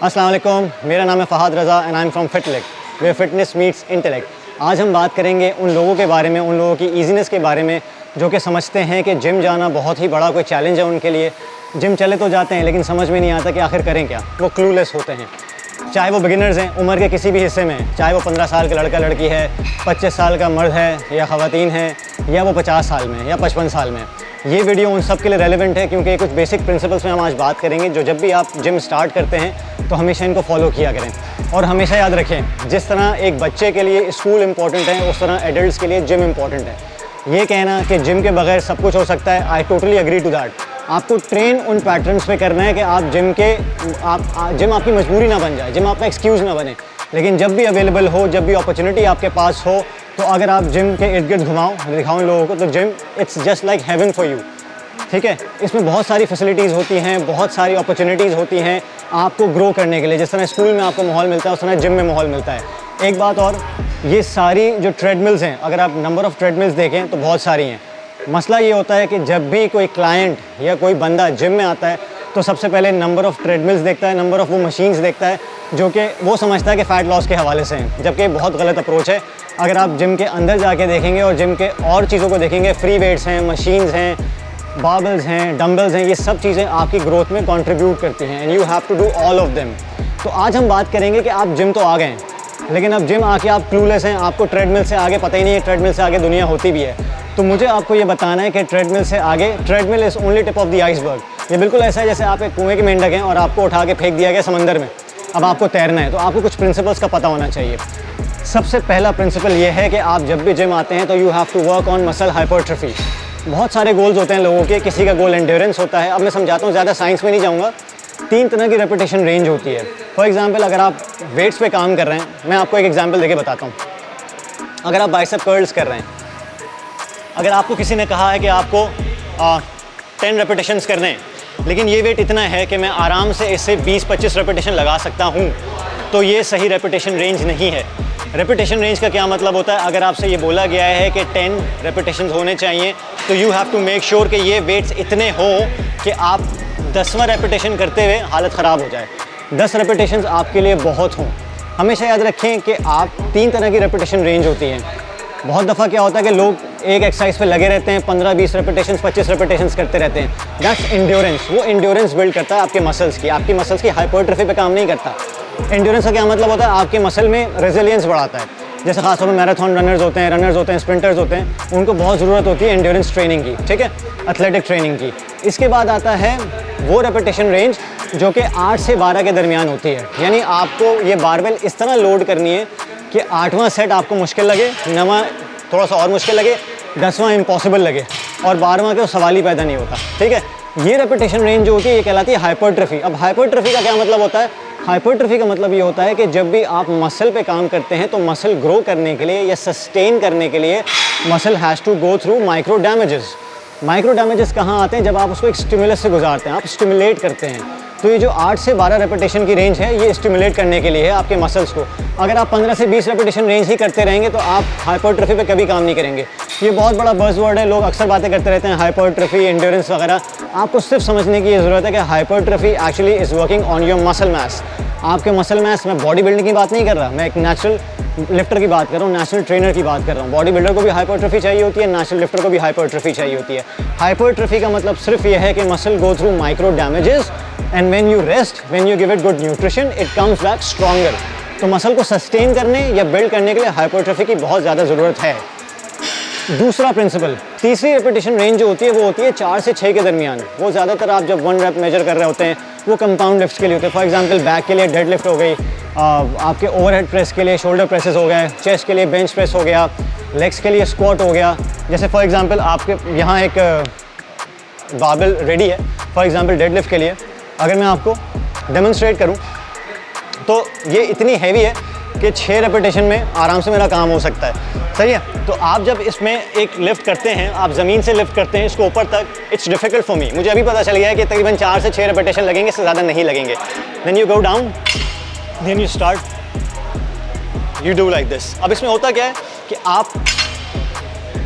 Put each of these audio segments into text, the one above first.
अस्सलाम वालेकुम, मेरा नाम है Fahad Raza and I am from Fitlect where fitness meets intellect. आज हम बात करेंगे उन लोगों के बारे में, उन लोगों की ईजीनेस के बारे में जो कि समझते हैं कि जिम जाना बहुत ही बड़ा कोई चैलेंज है उनके लिए। जिम चले तो जाते हैं लेकिन समझ में नहीं आता कि आखिर करें क्या। वो क्लूलेस होते हैं, चाहे वो बिगिनर्स हैं उम्र के किसी भी हिस्से में, चाहे वो 15 साल का लड़का लड़की है, 25 साल का मर्द है या ख़वातीन है, या वो 50 साल में या 55 साल में। ये वीडियो उन सब के लिए रेलेवेंट है क्योंकि कुछ बेसिक प्रिंसिपल्स में हम आज बात करेंगे जो जब भी आप जिम स्टार्ट करते हैं तो हमेशा इनको फॉलो किया करें। और हमेशा याद रखें, जिस तरह एक बच्चे के लिए स्कूल इंपॉर्टेंट है उस तरह एडल्ट्स के लिए जिम इंपॉर्टेंट है। ये कहना कि जिम के बगैर सब कुछ हो सकता है, I totally agree to that. आपको ट्रेन उन पैटर्न्स पे करना है कि आप जिम आपकी मजबूरी ना बन जाए, जिम आपका एक्सक्यूज़ ना बने। लेकिन जब भी अवेलेबल हो, जब भी अपॉर्चुनिटी आपके पास हो, तो अगर आप जिम के इर्द गिर्द दिखाओ लोगों को, तो gym it's just like heaven for you. ठीक है, इसमें बहुत सारी फैसिलिटीज़ होती हैं, बहुत सारी अपॉर्चुनिटीज़ होती हैं आपको ग्रो करने के लिए। जिस तरह स्कूल में आपको माहौल मिलता है उस तरह जिम में माहौल मिलता है। एक बात और, ये सारी जो ट्रेडमिल्स हैं, अगर आप नंबर ऑफ़ ट्रेडमिल्स देखें तो बहुत सारी हैं। मसला ये होता है कि जब भी कोई क्लाइंट या कोई बंदा जिम में आता है तो सबसे पहले नंबर ऑफ़ ट्रेडमिल्स देखता है, नंबर ऑफ़ वो मशीन्स देखता है जो कि वो समझता है कि फ़ैट लॉस के हवाले से हैं, जबकि बहुत गलत अप्रोच है। अगर आप जिम के अंदर जाके देखेंगे और जिम के और चीज़ों को देखेंगे, फ्री वेट्स हैं, मशीन्स हैं, बार्बल्स हैं, डंबल्स हैं, ये सब चीज़ें आपकी ग्रोथ में कंट्रीब्यूट करती हैं and you have to do all of them. तो आज हम बात करेंगे कि आप जिम तो आ गए हैं लेकिन अब जिम आके आप क्लूलेस हैं, आपको ट्रेडमिल से आगे पता ही नहीं है ट्रेडमिल से आगे दुनिया होती भी है। तो मुझे आपको ये बताना है कि ट्रेडमिल से आगे, treadmill is only tip of the iceberg. ये बिल्कुल ऐसा है जैसे आप एक कुएँ के मेंढक हैं और आपको उठा के फेंक दिया गया समंदर में, अब आपको तैरना है। तो आपको कुछ प्रिंसिपल्स का पता होना चाहिए। सबसे पहला प्रिंसिपल ये है कि आप जब भी जिम आते हैं तो you have to work on muscle hypertrophy. बहुत सारे गोल्स होते हैं लोगों के, किसी का गोल एंड्योरेंस होता है। अब मैं समझाता हूँ, ज़्यादा साइंस में नहीं जाऊँगा। 3 तरह की रेपिटेशन रेंज होती है। फॉर एग्जांपल, अगर आप वेट्स पे काम कर रहे हैं, मैं आपको एक एग्जांपल देके बताता हूँ। अगर आप बाइसेप कर्ल्स कर रहे हैं, अगर आपको किसी ने कहा है कि आपको 10 रेपिटेशंस करने हैं लेकिन ये वेट इतना है कि मैं आराम से इससे 20-25 रेपिटेशन लगा सकता हूँ, तो ये सही रेपिटेशन रेंज नहीं है। रेपिटेशन रेंज का क्या मतलब होता है? अगर आपसे ये बोला गया है कि 10 रेपिटेशंस होने चाहिए तो you have to make sure कि ये वेट्स इतने हों कि आप 10वां रेपिटेशन करते हुए हालत ख़राब हो जाए। 10 रेपिटेशंस आपके लिए बहुत हों। हमेशा याद रखें कि आप 3 तरह की रेपिटेशन रेंज होती हैं। बहुत दफ़ा क्या होता है कि लोग एक एक्सरसाइज पे लगे रहते हैं, 15-20 रेपिटेशंस, 25 रेपिटेशंस करते रहते हैं। That's endurance. वो एंड्योरेंस बिल्ड करता है आपके मसल्स की, आपकी मसल्स की हाइपरट्रॉफी पे काम नहीं करता। एंड्योरेंस का क्या मतलब होता है? आपके मसल में रेजिलियंस बढ़ाता है। जैसे खासतौर पर मैराथन रनर्स होते हैं, स्प्रिंटर्स होते हैं, उनको बहुत ज़रूरत होती है एंड्योरेंस ट्रेनिंग की, ठीक है, एथलेटिक ट्रेनिंग की। इसके बाद आता है वो रेपिटेशन रेंज जो कि 8 से 12 के दरमियान होती है। यानी आपको ये बारबेल इस तरह लोड करनी है कि 8वां सेट आपको मुश्किल लगे, 9वां थोड़ा सा और मुश्किल लगे, 10वां इम्पॉसिबल लगे और 12वां का सवाल ही पैदा नहीं होता। ठीक है, ये रेपिटेशन रेंज जो होती है ये कहलाती है हाइपरट्रॉफी। अब हाइपरट्रॉफी का क्या मतलब होता है? हाइपरट्रॉफी का मतलब ये होता है कि जब भी आप मसल पे काम करते हैं तो मसल ग्रो करने के लिए या सस्टेन करने के लिए muscle has to go through micro damages. Micro damages कहाँ आते हैं? जब आप उसको एक स्टिमुलस से गुजारते हैं, आप स्टिमुलेट करते हैं। तो ये जो 8 से 12 रेपिटेशन की रेंज है ये स्टिमुलेट करने के लिए है आपके मसल्स को। अगर आप 15 से 20 रेपिटेशन रेंज ही करते रहेंगे तो आप हाइपरट्रॉफी पे कभी काम नहीं करेंगे। ये बहुत बड़ा बज़वर्ड है, लोग अक्सर बातें करते रहते हैं हाइपरट्रॉफी, एंड्योरेंस वगैरह। आपको सिर्फ समझने की ज़रूरत है कि hypertrophy actually is working on your muscle mass. आपके मसल मास, मैं बॉडी बिल्डिंग की बात नहीं कर रहा, मैं एक नेचुरल लिफ्टर की बात कर रहा हूँ, नेचुरल ट्रेनर की बात कर रहा हूँ। बॉडी बिल्डर को भी हाइपरट्रॉफी चाहिए होती है, नेचुरल लिफ्टर को भी हाइपरट्रॉफी चाहिए होती है। हाइपरट्रॉफी का मतलब सिर्फ ये है कि muscle go through micro damages and when you rest, when you give it good nutrition, it comes back stronger. तो मसल को सस्टेन करने या बिल्ड करने के लिए हाइपरट्रॉफी की बहुत ज़्यादा ज़रूरत है। दूसरा प्रिंसिपल, तीसरी रेपिटेशन रेंज जो होती है वो होती है 4 से 6 के दरमियान। वो ज़्यादातर आप जब 1 रेप मेजर कर रहे होते हैं वो कंपाउंड लिफ्ट्स के लिए होते हैं। फॉर एग्जांपल, बैक के लिए डेड लिफ्ट हो गई, आपके ओवरहेड प्रेस के लिए शोल्डर प्रेसेस हो गए, चेस्ट के लिए बेंच प्रेस हो गया, लेग्स के लिए स्क्वाट हो गया। जैसे फॉर एग्जांपल आपके यहाँ एक बारबेल रेडी है, फॉर एग्जांपल डेड लिफ्ट के लिए। अगर मैं आपको डेमोन्स्ट्रेट करूँ तो ये इतनी हैवी है कि 6 रेपिटेशन में आराम से मेरा काम हो सकता है। सही है। तो आप जब इसमें एक लिफ्ट करते हैं, आप ज़मीन से लिफ्ट करते हैं इसको ऊपर तक, इट्स डिफ़िकल्ट फॉर मी। मुझे अभी पता चल गया है कि तकरीबन 4 से 6 रेपिटेशन लगेंगे, इससे ज़्यादा नहीं लगेंगे। Then you go down, then you start, you do like this. अब इसमें होता क्या है कि आप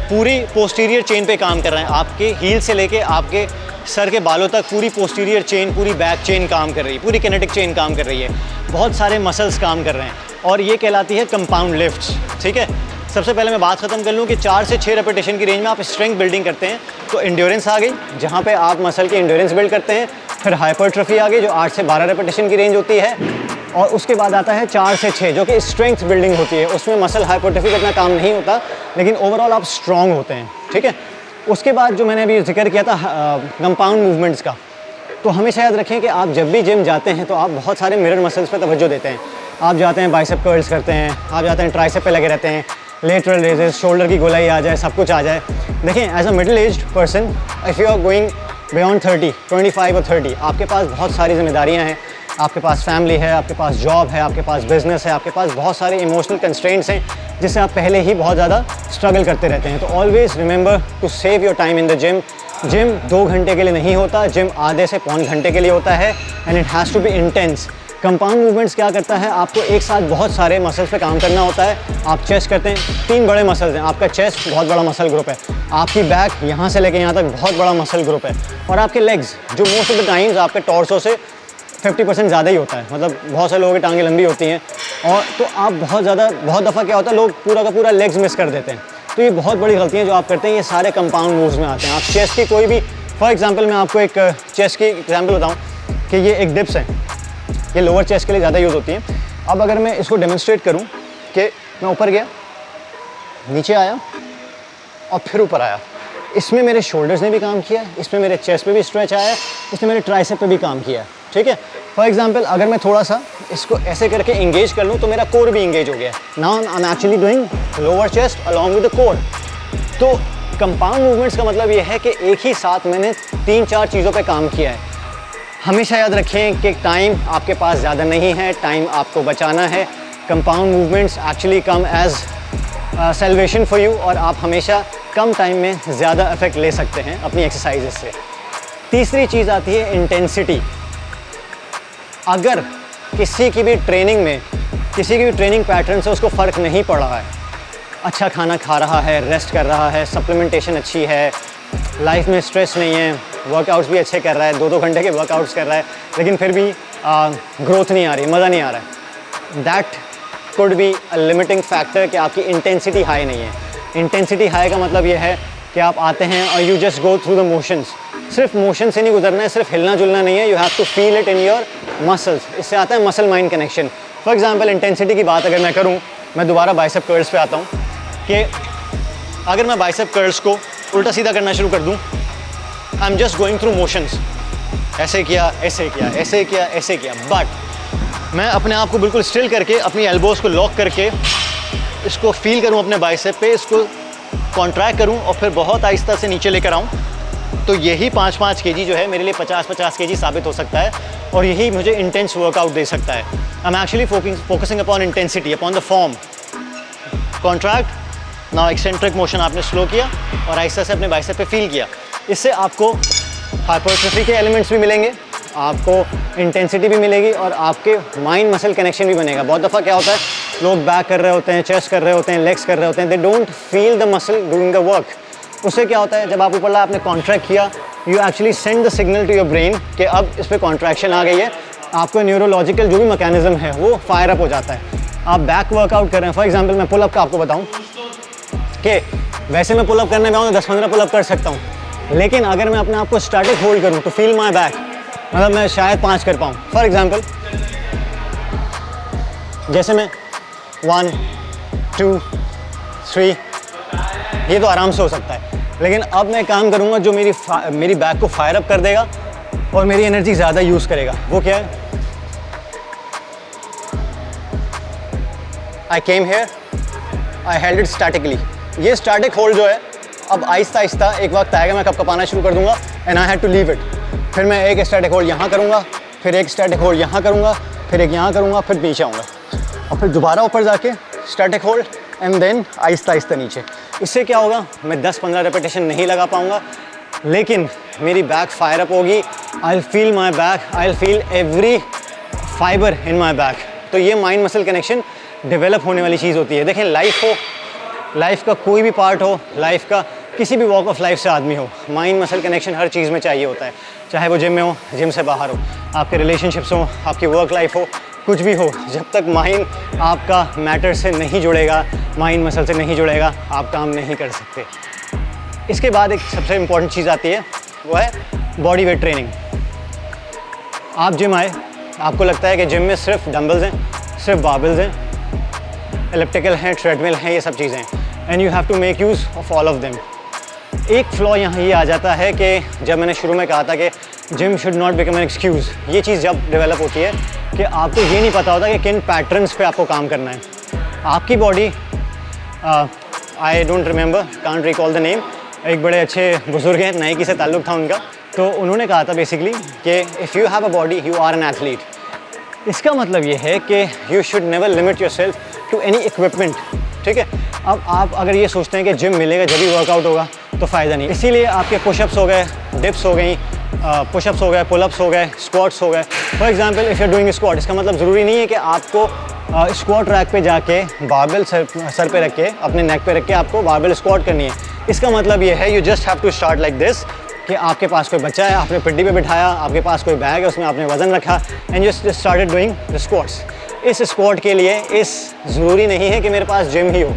पूरी पोस्टीरियर चेन पे काम कर रहे हैं, आपके हील से लेके आपके सर के बालों तक पूरी पोस्टीरियर चेन, पूरी बैक चेन काम कर रही है, पूरी किनेटिक चेन काम कर रही है, बहुत सारे मसल्स काम कर रहे हैं और ये कहलाती है कंपाउंड लिफ्ट्स। ठीक है, सबसे पहले मैं बात ख़त्म कर लूँ कि 4 से 6 रेपिटेशन की रेंज में आप स्ट्रेंथ बिल्डिंग करते हैं तो एंड्योरेंस आ गई, जहाँ पे आप मसल की एंड्योरेंस बिल्ड करते हैं। फिर हाइपरट्रॉफी आ गई जो 8 से 12 रेपिटेशन की रेंज होती है और उसके बाद आता है 4 से 6 जो कि स्ट्रेंथ बिल्डिंग होती है। उसमें मसल हाइपरट्रॉफी का इतना काम नहीं होता लेकिन ओवरऑल आप स्ट्रॉन्ग होते हैं। ठीक है, उसके बाद जो मैंने अभी जिक्र किया था कंपाउंड मूवमेंट्स का, तो हमेशा याद रखें कि आप जब भी जिम जाते हैं तो आप बहुत सारे मिरर मसल्स पे तवज्जो देते हैं। आप जाते हैं बाइसेप कर्ल्स करते हैं, आप जाते हैं ट्राइसेप पे लगे रहते हैं, लेटरल रेजेस, शोल्डर की गोलाई आ जाए, सब कुछ आ जाए। देखें, as a middle aged person if you are going beyond 30, 25 और 30, आपके पास बहुत सारी जिम्मेदारियाँ हैं, आपके पास फैमिली है, आपके पास जॉब है, आपके पास बिजनेस है, आपके पास बहुत सारे इमोशनल कंस्ट्रेंट्स हैं जिससे आप पहले ही बहुत ज़्यादा स्ट्रगल करते रहते हैं। तो always remember to save your time in the gym. Gym 2 घंटे के लिए नहीं होता, जिम आधे से पौन घंटे के लिए होता है and it has to be intense. Compound movements क्या करता है, आपको एक साथ बहुत सारे मसल्स पे काम करना होता है। आप चेस्ट करते हैं, 3 बड़े मसल्स हैं, आपका चेस्ट बहुत बड़ा मसल ग्रुप है, आपकी बैक यहाँ से लेके यहाँ तक बहुत बड़ा मसल ग्रुप है और आपके लेग्स जो मोस्ट ऑफ द टाइम्स आपके टॉर्सो से 50% ज़्यादा ही होता है, मतलब बहुत सारे लोगों की टांगें लंबी होती हैं और तो आप बहुत दफ़ा क्या होता है लोग पूरा का पूरा लेग्स मिस कर देते हैं। तो ये बहुत बड़ी गलतियाँ जो आप करते हैं ये सारे कंपाउंड मूव्स में आते हैं। आप चेस्ट की कोई भी, फॉर एग्जांपल मैं आपको एक चेस्ट की एग्जांपल बताऊँ कि ये एक डिप्स है, ये लोअर चेस्ट के लिए ज़्यादा यूज़ होती है। अब अगर मैं इसको डेमोन्स्ट्रेट करूँ कि मैं ऊपर गया, नीचे आया और फिर ऊपर आया, इसमें मेरे शोल्डर्स ने भी काम किया है, इसमें मेरे चेस्ट पे भी स्ट्रेच आया है, इसमें मेरे ट्राइसेप पे भी काम किया है। ठीक है, फॉर एग्जांपल अगर मैं थोड़ा सा इसको ऐसे करके इंगेज कर लूँ तो मेरा कोर भी इंगेज हो गया है। Now I am actually doing lower chest along with the core. तो कंपाउंड मूवमेंट्स का मतलब ये है कि एक ही साथ मैंने 3-4 चीज़ों पे काम किया है। हमेशा याद रखें कि टाइम आपके पास ज़्यादा नहीं है, टाइम आपको बचाना है। Compound movements actually come as salvation for you और आप हमेशा कम टाइम में ज़्यादा इफेक्ट ले सकते हैं अपनी एक्सरसाइजेज से। तीसरी चीज़ आती है इंटेंसिटी। अगर किसी की भी ट्रेनिंग में, किसी की भी ट्रेनिंग पैटर्न से उसको फ़र्क नहीं पड़ रहा है, अच्छा खाना खा रहा है, रेस्ट कर रहा है, सप्लीमेंटेशन अच्छी है, लाइफ में स्ट्रेस नहीं है, वर्कआउट्स भी अच्छे कर रहा है, 2-2 घंटे के वर्कआउट्स कर रहा है, लेकिन फिर भी ग्रोथ नहीं आ रही, मज़ा नहीं आ रहा है, that could be a limiting factor कि आपकी इंटेंसिटी हाई नहीं है। इंटेंसिटी हाई का मतलब ये है कि आप आते हैं और you just go through the motions. सिर्फ मोशन से नहीं गुजरना है, सिर्फ हिलना जुलना नहीं है, you have to feel it in your muscles. इससे आता है muscle mind connection. For example intensity की बात अगर मैं करूं, मैं दोबारा बाइसेप कर्ल्स पे आता हूं कि अगर मैं बाइसेप कर्ल्स को उल्टा सीधा करना शुरू कर दूं, I am just going through motions, ऐसे किया, ऐसे किया, ऐसे किया, ऐसे किया, बट मैं अपने आप को बिल्कुल स्टिल करके अपनी एल्बोज़ को लॉक करके इसको फील करूं अपने बाइसेप पे, इसको कॉन्ट्रैक्ट करूं और फिर बहुत आहिस्ता से नीचे लेकर आऊं, तो यही 5-5 kg जो है मेरे लिए 50-50 kg साबित हो सकता है और यही मुझे इंटेंस वर्कआउट दे सकता है। I am actually focusing upon intensity, upon the form. Contract, now eccentric motion आपने स्लो किया और आहिस्ता से अपने बाइसेप पे फील किया। इससे आपको हाइपरट्रॉफी के एलिमेंट्स भी मिलेंगे, आपको इंटेंसिटी भी मिलेगी और आपके माइंड मसल कनेक्शन भी बनेगा। बहुत दफ़ा क्या होता है, लोग बैक कर रहे होते हैं, चेस्ट कर रहे होते हैं, लेग्स कर रहे होते हैं, they don't feel the muscle doing the work. उससे क्या होता है, जब आप ऊपर ला आपने कॉन्ट्रैक्ट किया, you actually send the signal to your brain कि अब इस पर कॉन्ट्रैक्शन आ गई है, आपको न्यूरोलॉजिकल जो भी मैकेनिज्म है वो फायर अप हो जाता है। आप बैक वर्कआउट कर रहे हैं, फॉर एग्जांपल मैं पुलअप का आपको बताऊं कि वैसे मैं पुलअप करने में आऊँ तो 10-15 पुलअप कर सकता हूँ, लेकिन अगर मैं अपने आप को स्टैटिक होल्ड करूँ तो फील माई बैक, मतलब मैं शायद 5 कर पाऊँ। फॉर एग्जांपल जैसे मैं 1, 2, 3, ये तो आराम से हो सकता है, लेकिन अब मैं काम करूँगा जो मेरी बैक को फायर अप कर देगा और मेरी एनर्जी ज़्यादा यूज़ करेगा। वो क्या है, I came here, I held it statically. ये स्टैटिक होल्ड जो है, अब आहिस्ता आहिस्ता एक वक्त आएगा मैं कपाना शुरू कर दूंगा and I had to leave it. फिर मैं एक स्टैटिक होल्ड यहाँ करूँगा, फिर एक स्टैटिक होल्ड यहाँ करूँगा, फिर एक यहाँ करूँगा, फिर नीचे आऊँगा और फिर दोबारा ऊपर जाके static hold and then Aahista Aahista नीचे। इससे क्या होगा, मैं 10-15 रेपिटेशन नहीं लगा पाऊँगा, लेकिन मेरी बैक फायर अप होगी। I will feel my back, I will feel every fibre in my back. तो ये माइंड मसल कनेक्शन डेवलप होने वाली चीज़ होती है। देखें, लाइफ का कोई भी पार्ट हो, लाइफ का किसी भी वॉक ऑफ लाइफ से आदमी हो, माइंड मसल कनेक्शन हर चीज़ में चाहिए होता है, चाहे वो जिम में हो, जिम से बाहर हो, आपके रिलेशनशिप्स हो, आपकी वर्क लाइफ हो, कुछ भी हो, जब तक माइंड आपका मैटर से नहीं जुड़ेगा, माइंड मसल से नहीं जुड़ेगा, आप काम नहीं कर सकते। इसके बाद एक सबसे इम्पॉर्टेंट चीज़ आती है, वो है बॉडी वेट ट्रेनिंग। आप जिम आए, आपको लगता है कि जिम में सिर्फ डंबल्स हैं, सिर्फ बारबेल्स हैं, एलिप्टिकल हैं, ट्रेडमिल हैं, ये सब चीज़ें हैं, and you have to make use of all of them. एक फ्लॉ यहाँ ये आ जाता है कि जब मैंने शुरू में कहा था कि gym should not become an excuse, ये चीज़ जब डेवलप होती है कि आपको ये नहीं पता होता कि किन पैटर्न्स पे आपको काम करना है। आपकी body, I don't remember, can't recall the name, एक बड़े अच्छे बुजुर्ग हैं, नाइकी से ताल्लुक़ था उनका, तो उन्होंने कहा था बेसिकली कि if you have a body you are an athlete. इसका मतलब ये है कि you should never limit yourself to any equipment, ठीक है। अब आप अगर ये सोचते हैं कि जिम मिलेगा जब भी वर्कआउट होगा तो फ़ायदा नहीं। इसीलिए आपके पुशअप्स हो गए, डिप्स हो गई, पुशअप्स हो गए, पुलअप्स हो गए, स्क्वाट्स हो गए। For example if you are doing squat, इसका मतलब ज़रूरी नहीं है कि आपको स्क्वाट रैक पे जाके बारबेल सर पे रख के, अपने नेक पे रख के आपको बारबेल स्क्वाट करनी है। इसका मतलब ये है you just have to start like this, कि आपके पास कोई बच्चा है, आपने पिड्डी पे बिठाया, आपके पास कोई बैग है, उसमें आपने वज़न रखा, and you started doing the squats. इस स्क्वाट के लिए ज़रूरी नहीं है कि मेरे पास जिम ही हो,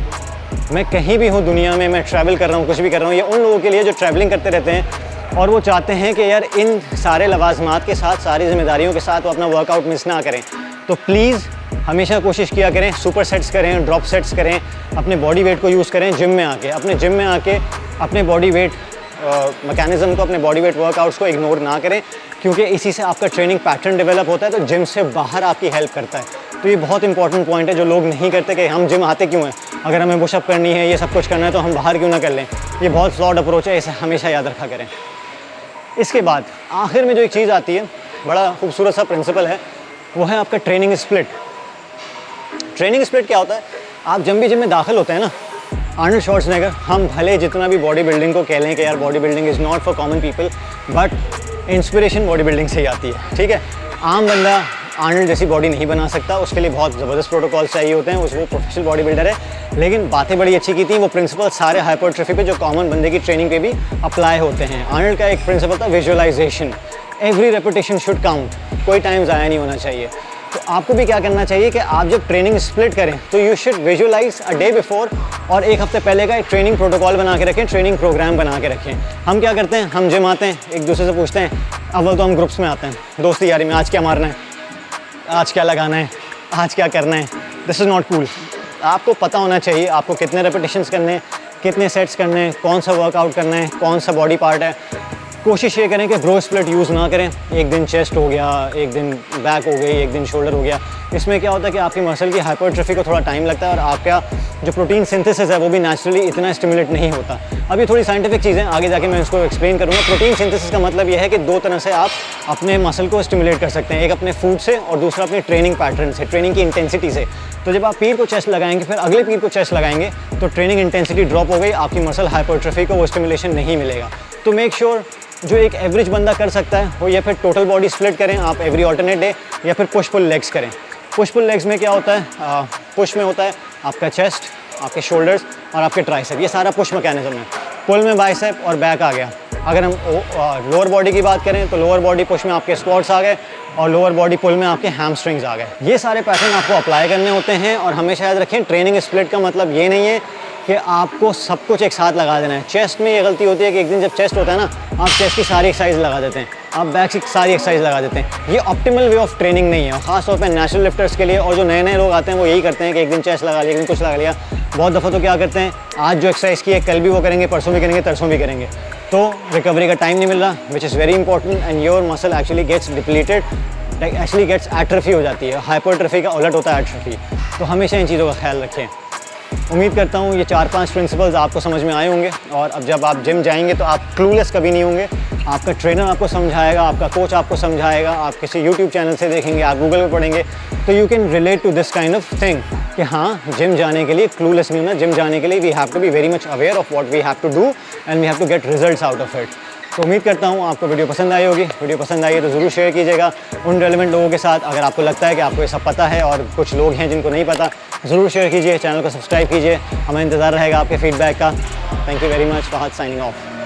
मैं कहीं भी हूँ दुनिया में, मैं ट्रैवल कर रहा हूँ, कुछ भी कर रहा हूँ। ये उन लोगों के लिए जो ट्रैवलिंग करते रहते हैं और वो चाहते हैं कि यार इन सारे लवाजमात के साथ, सारी जिम्मेदारियों के साथ वो अपना वर्कआउट मिस ना करें। तो प्लीज़ हमेशा कोशिश किया करें, सुपर सेट्स करें, ड्रॉप सेट्स करें, अपने बॉडी वेट को यूज़ करें जिम में आके। अपने जिम में आके अपने बॉडी वेट मैकेनिज़्म को, अपने बॉडी वेट वर्कआउट्स को इग्नोर ना करें, क्योंकि इसी से आपका ट्रेनिंग पैटर्न डेवलप होता है, तो जिम से बाहर आपकी हेल्प करता है। तो ये बहुत इंपॉर्टेंट पॉइंट है जो लोग नहीं करते कि हम जिम आते क्यों हैं, अगर हमें पुशअप करनी है, ये सब कुछ करना है, तो हम बाहर क्यों ना कर लें। ये बहुत फ्लॉड अप्रोच है, इसे हमेशा याद रखा करें। इसके बाद आखिर में जो एक चीज़ आती है, बड़ा खूबसूरत सा प्रिंसिपल है, वो है आपका ट्रेनिंग स्प्लिट। ट्रेनिंग स्प्लिट क्या होता है? आप जब भी जिम में दाखिल होते हैं ना, आर्नल्ड श्वार्ज़नेगर, हम भले जितना भी बॉडी बिल्डिंग को कह लें कि यार body building is not for common people, but inspiration body building से ही आती है, ठीक है। आम बंदा आर्नल्ड जैसी बॉडी नहीं बना सकता, उसके लिए बहुत ज़बरदस्त प्रोटोकॉल्स चाहिए होते हैं, वो प्रोफेशनल बॉडी बिल्डर है। लेकिन बातें बड़ी अच्छी की थी, वो प्रिंसिपल सारे हाइपरट्रॉफी पे जो कॉमन बंदे की ट्रेनिंग पे भी अप्लाई होते हैं। आर्नल्ड का एक प्रिंसिपल था visualisation, every repetition should count, कोई टाइम ज़ाया नहीं होना चाहिए। तो आपको भी क्या करना चाहिए कि आप जब ट्रेनिंग स्प्लिट करें तो you should visualise a day before, और एक हफ्ते पहले का एक ट्रेनिंग प्रोटोकॉल बना के रखें, ट्रेनिंग प्रोग्राम बना के रखें। हम क्या करते हैं, हम जिम आते हैं, एक दूसरे से पूछते हैं, अव्वल तो हम ग्रुप्स में आते हैं, दोस्ती यारी में, आज क्या मारना है, आज क्या लगाना है, आज क्या करना है। This is not cool. आपको पता होना चाहिए आपको कितने रेपिटेशंस करने हैं, कितने सेट्स करने हैं, कौन सा वर्कआउट करना है, कौन सा बॉडी पार्ट है। कोशिश ये करें कि ब्रो स्प्लिट यूज़ ना करें। एक दिन चेस्ट हो गया, एक दिन बैक हो गई, एक दिन शोल्डर हो गया। इसमें क्या होता है कि आपकी मसल की हाइपरट्रॉफी को थोड़ा टाइम लगता है और आपका जो प्रोटीन सिंथेसिस है वो भी नेचुरली इतना स्टिमुलेट नहीं होता। अब ये थोड़ी साइंटिफिक चीज़ें आगे जाके मैं इसको एक्सप्लेन करूँगा। प्रोटीन सिंथेसिस का मतलब ये है कि दो तरह से आप अपने मसल को स्टिमुलेट कर सकते हैं, एक अपने फूड से और दूसरा अपने ट्रेनिंग पैटर्न से, ट्रेनिंग की इंटेंसिटी से। तो जब आप पीर को चेस्ट लगाएंगे, फिर अगले पीर को चेस्ट लगाएंगे, तो ट्रेनिंग इंटेंसिटी ड्रॉप हो गई, आपकी मसल हाइपरट्रॉफी को वो स्टिमुलेशन नहीं मिलेगा। तो मेक श्योर जो एक एवरेज बंदा कर सकता है वो या फिर टोटल बॉडी स्प्लिट करें आप एवरी ऑल्टरनेट डे, या फिर पुश पुल लेग्स करें। पुश पुल लेग्स में क्या होता है, पुश में होता है आपका चेस्ट, आपके शोल्डर्स और आपके ट्राइसेप, ये सारा पुश मैकेनिज्म है। पुल में बाइसेप और बैक आ गया। अगर हम लोअर बॉडी की बात करें तो लोअर बॉडी पुश में आपके स्क्वाट्स आ गए और लोअर बॉडी पुल में आपके हैमस्ट्रिंग्स आ गए। ये सारे पैटर्न आपको अप्लाई करने होते हैं। और हमेशा याद रखें, ट्रेनिंग स्प्लिट का मतलब ये नहीं है कि आपको सब कुछ एक साथ लगा देना है। चेस्ट में ये गलती होती है कि एक दिन जब चेस्ट होता है ना, आप चेस्ट की सारी एक्सरसाइज लगा देते हैं, आप बैक की सारी एक्सरसाइज लगा देते हैं। ये ऑप्टिमल वे ऑफ ट्रेनिंग नहीं है, खासतौर पर नेचुरल लिफ्टर्स के लिए। और जो नए नए लोग आते हैं वो यही करते हैं कि एक दिन चेस्ट लगा लिया, एक दिन कुछ लगा लिया। बहुत दफ़ा तो क्या करते हैं, आज जो एक्सरसाइज की है कल भी वो करेंगे, परसों भी करेंगे, तरसों भी करेंगे, तो रिकवरी का टाइम नहीं मिल रहा, which is very important. And your muscle actually gets depleted, actually gets atrophy हो जाती है। हाइपरट्रॉफी का उलट होता है एट्रोफी। तो हमेशा इन चीज़ों का ख्याल रखें। उम्मीद करता हूँ ये 4-5 प्रिंसिपल्स आपको समझ में आए होंगे। और अब जब आप जिम जाएंगे तो आप क्लूलेस कभी नहीं होंगे। आपका ट्रेनर आपको समझाएगा, आपका कोच आपको समझाएगा, आप किसी यूट्यूब चैनल से देखेंगे, आप गूगल पे पढ़ेंगे, तो you can relate to this kind of thing कि हाँ, जिम जाने के लिए क्लूलेस नहीं होना। जिम जाने के लिए we have to be very much aware of what we have to do and we have to get results out of it. तो उम्मीद करता हूँ आपको वीडियो पसंद आई होगी। वीडियो पसंद आई है तो ज़रूर शेयर कीजिएगा उन रेलेवेंट लोगों के साथ। अगर आपको लगता है कि आपको ये सब पता है और कुछ लोग हैं जिनको नहीं पता, ज़रूर शेयर कीजिए, चैनल को सब्सक्राइब कीजिए। हमें इंतज़ार रहेगा आपके फीडबैक का। Thank you very much. Fahad signing of.